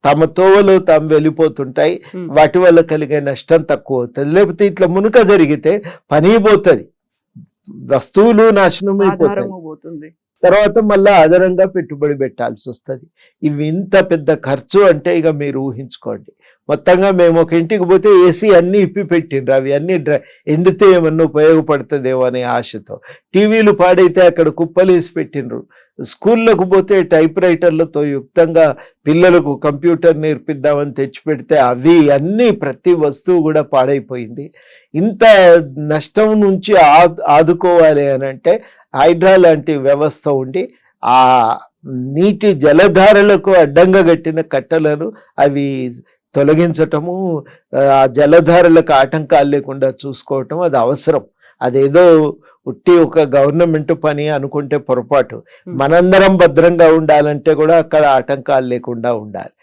తమ తోవలో తాము వెళ్ళిపోతుంటాయి. వాటి వల్ల కలిగే నష్టం తక్కువ అవుతుంది. లేకపోతే ఇట్లా మునుక జరిగితే పని పోతుంది, వస్తువులు నాశనం అయిపోతాయి, తర్వాత మళ్ళీ అదనంగా పెట్టుబడి పెట్టాల్సి వస్తుంది. ఇవి ఇంత పెద్ద ఖర్చు అంటే ఇక మీరు ఊహించుకోండి. మొత్తంగా మేము ఒక ఇంటికి పోతే ఏసీ అన్నీ ఇప్పి పెట్టిండ్రు, అవి అన్నీ ఎండితే ఏమన్నా ఉపయోగపడుతుందేమో అనే ఆశతో. టీవీలు పాడైతే అక్కడ కుప్పలేసి పెట్టిండ్రు. స్కూళ్ళకు పోతే టైప్ రైటర్లతో యుక్తంగా పిల్లలకు కంప్యూటర్ నేర్పిద్దామని తెచ్చిపెడితే అవి అన్నీ ప్రతి వస్తువు కూడా పాడైపోయింది. ఇంత నష్టం నుంచి ఆదుకోవాలి అని అంటే హైడ్రా లాంటి వ్యవస్థ ఉండి ఆ నీటి జలధారలకు అడ్డంగా కట్టిన కట్టలను అవి తొలగించటము, ఆ జలధారలకు ఆటంకాలు లేకుండా చూసుకోవటం అది అవసరం. అదేదో ఉట్టి ఒక గవర్నమెంట్ పని అనుకుంటే పొరపాటు. మనందరం భద్రంగా ఉండాలంటే కూడా అక్కడ ఆటంకాలు లేకుండా ఉండాలి.